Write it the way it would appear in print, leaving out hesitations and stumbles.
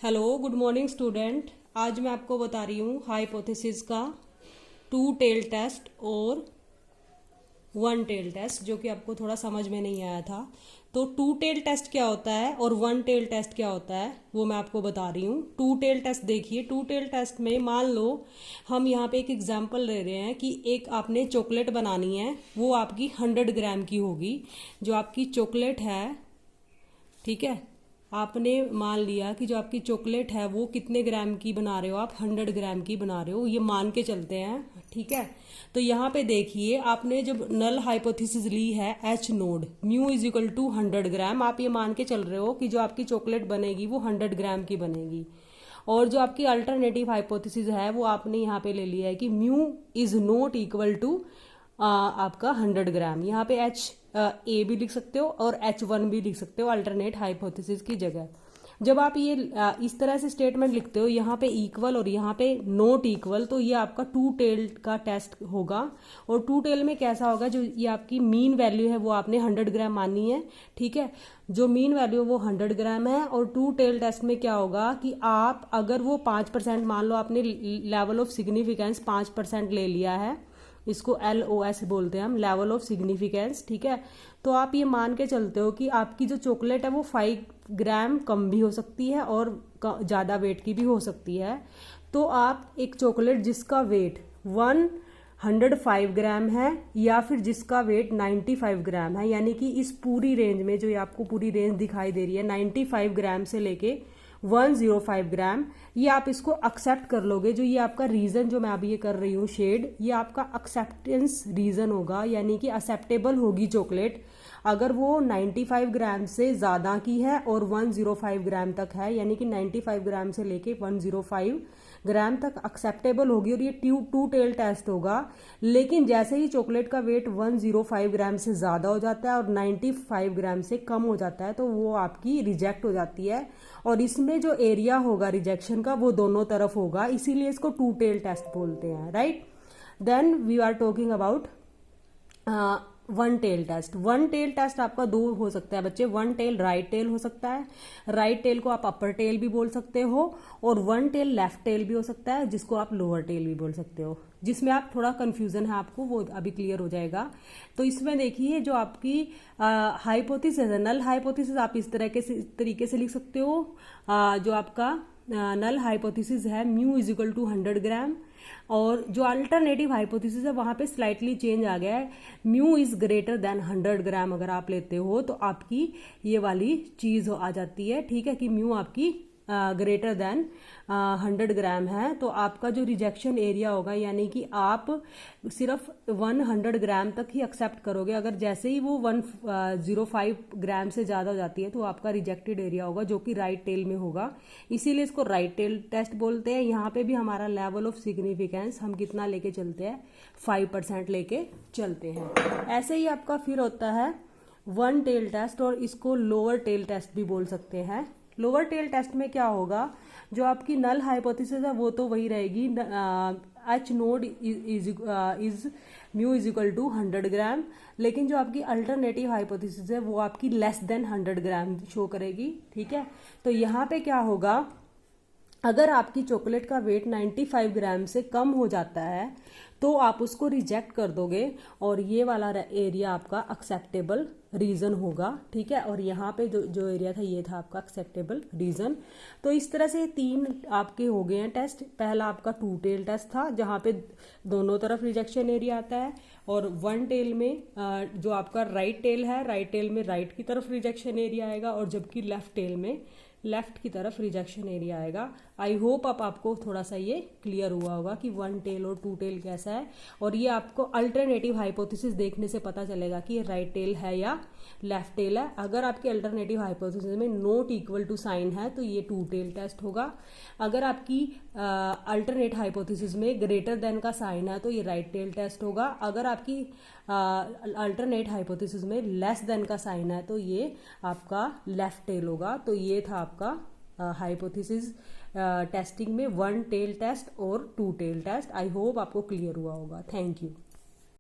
Hello, good morning student. आज मैं आपको बता रही हूँ हाइपोथेसिस का टू टेल टेस्ट और वन टेल टेस्ट, जो कि आपको थोड़ा समझ में नहीं आया था। तो टू टेल टेस्ट क्या होता है और वन टेल टेस्ट क्या होता है वो मैं आपको बता रही हूँ। टू टेल टेस्ट देखिए, टू टेल टेस्ट में मान लो हम यहाँ पे एक एग्जांपल ले रहे हैं कि एक आपने चॉकलेट बनानी है, वो आपकी 100 ग्राम की होगी। जो आपकी चॉकलेट है, ठीक है, आपने मान लिया कि जो आपकी चॉकलेट है वो कितने ग्राम की बना रहे हो, आप 100 ग्राम की बना रहे हो, ये मान के चलते हैं, ठीक है। तो यहाँ पे देखिए, आपने जब नल हाइपोथेसिस ली है H naught mu is equal to 100 gram, आप ये मान के चल रहे हो कि जो आपकी चॉकलेट बनेगी वो 100 ग्राम की बनेगी। और जो आपकी अल्टरनेटिव हाइपोथेसिस है वो आपने यहाँ पे ले लिया है कि mu is not equal to आपका 100 ग्राम। यहाँ पे एच ए भी लिख सकते हो और H1 भी लिख सकते हो अल्टरनेट हाइपोथेसिस की जगह। जब आप ये इस तरह से स्टेटमेंट लिखते हो, यहाँ पे इक्वल और यहाँ पे नॉट इक्वल, तो ये आपका टू टेल का टेस्ट होगा। और टू टेल में कैसा होगा, जो ये आपकी मीन वैल्यू है वो आपने 100 ग्राम माननी है, ठीक है। जो मीन वैल्यू है वो 100 ग्राम है। और टू टेल टेस्ट में क्या होगा कि आप अगर वो 5%, मान लो आपने लेवल ऑफ सिग्निफिकेंस 5% ले लिया है, इसको LOS बोलते हैं हम, लेवल ऑफ सिग्निफिकेंस, ठीक है। तो आप ये मान के चलते हो कि आपकी जो चॉकलेट है वो 5 ग्राम कम भी हो सकती है और ज़्यादा वेट की भी हो सकती है। तो आप एक चॉकलेट जिसका वेट 105 ग्राम है या फिर जिसका वेट 95 ग्राम है, यानी कि इस पूरी रेंज में, जो ये आपको पूरी रेंज दिखाई दे रही है 95 ग्राम से लेके 105 ग्राम, ये आप इसको एक्सेप्ट कर लोगे। जो ये आपका रीजन जो मैं अभी ये कर रही हूँ शेड, ये आपका एक्सेप्टेंस रीजन होगा, यानी कि एक्सेप्टेबल होगी चॉकलेट अगर वो 95 ग्राम से ज़्यादा की है और 105 ग्राम तक है, यानी कि 95 ग्राम से लेके 105 ग्राम तक एक्सेप्टेबल होगी और ये टू टेल टेस्ट होगा। लेकिन जैसे ही चॉकलेट का वेट 105 ग्राम से ज़्यादा हो जाता है और 95 ग्राम से कम हो जाता है, तो वो आपकी रिजेक्ट हो जाती है। और इसमें जो एरिया होगा रिजेक्शन का वो दोनों तरफ होगा, इसीलिए इसको टू टेल टेस्ट बोलते हैं, right. Then we are talking about one tail test. One tail test आपका दो हो सकता है बच्चे। वन टेल राइट टेल हो सकता है, राइट टेल को आप अपर टेल भी बोल सकते हो, और वन टेल लेफ्ट टेल भी हो सकता है, जिसको आप लोअर टेल भी बोल सकते हो। जिसमें आप थोड़ा कंफ्यूजन है आपको, वो अभी क्लियर हो जाएगा। तो इसमें देखिए, जो आपकी हाइपोथेसिस है, नल हाइपोथेसिस, आप इस तरीके से लिख सकते हो। जो आपका नल हाइपोथेसिस है म्यू इज इक्वल टू 100 ग्राम, और जो अल्टरनेटिव हाइपोथेसिस है वहां पे स्लाइटली चेंज आ गया है, म्यू इज ग्रेटर देन 100 ग्राम। अगर आप लेते हो तो आपकी ये वाली चीज आ जाती है, ठीक है, कि म्यू आपकी ग्रेटर देन 100 ग्राम है। तो आपका जो रिजेक्शन एरिया होगा, यानी कि आप सिर्फ 100 ग्राम तक ही एक्सेप्ट करोगे। अगर जैसे ही वो 105 ग्राम से ज़्यादा हो जाती है तो आपका रिजेक्टेड एरिया होगा, जो कि राइट टेल में होगा, इसीलिए इसको राइट टेल टेस्ट बोलते हैं। यहाँ पे भी हमारा लेवल ऑफ सिग्निफिकेंस हम कितना लेके चलते हैं, 5% लेके चलते हैं। ऐसे ही आपका फिर होता है वन टेल टेस्ट, और इसको लोअर टेल टेस्ट भी बोल सकते हैं। लोअर टेल टेस्ट में क्या होगा, जो आपकी नल हाइपोथेसिस है वो तो वही रहेगी, H naught is mu is equal to 100 gram, लेकिन जो आपकी अल्टरनेटिव हाइपोथेसिस है वो आपकी लेस देन 100 ग्राम शो करेगी, ठीक है। तो यहाँ पे क्या होगा, अगर आपकी चॉकलेट का वेट 95 ग्राम से कम हो जाता है तो आप उसको रिजेक्ट कर दोगे, और ये वाला एरिया आपका एक्सेप्टेबल रीजन होगा, ठीक है। और यहाँ पे जो एरिया था ये था आपका एक्सेप्टेबल रीजन। तो इस तरह से 3 आपके हो गए हैं टेस्ट। पहला आपका टू टेल टेस्ट था, जहाँ पे दोनों तरफ रिजेक्शन एरिया आता है, और वन टेल में जो आपका राइट टेल है, राइट टेल में राइट की तरफ रिजेक्शन एरिया आएगा, और जबकि लेफ्ट टेल में लेफ्ट की तरफ रिजेक्शन एरिया आएगा। आई होप आपको थोड़ा सा ये क्लियर हुआ होगा कि वन टेल और टू टेल कैसा है, और ये आपको अल्टरनेटिव हाइपोथेसिस देखने से पता चलेगा कि ये राइट टेल है या लेफ्ट टेल है। अगर आपके अल्टरनेटिव हाइपोथेसिस में नॉट इक्वल टू साइन है तो ये टू टेल टेस्ट होगा। अगर आपकी अल्टरनेट हाइपोथेसिस में ग्रेटर देन का साइन है तो ये राइट टेल टेस्ट होगा। अगर आपकी अल्टरनेट हाइपोथेसिस में लेस देन का साइन है तो ये आपका लेफ्ट टेल होगा। तो ये था आपका हाइपोथेसिस टेस्टिंग में वन टेल टेस्ट और two tail test. I hope आपको क्लियर हुआ होगा। Thank you.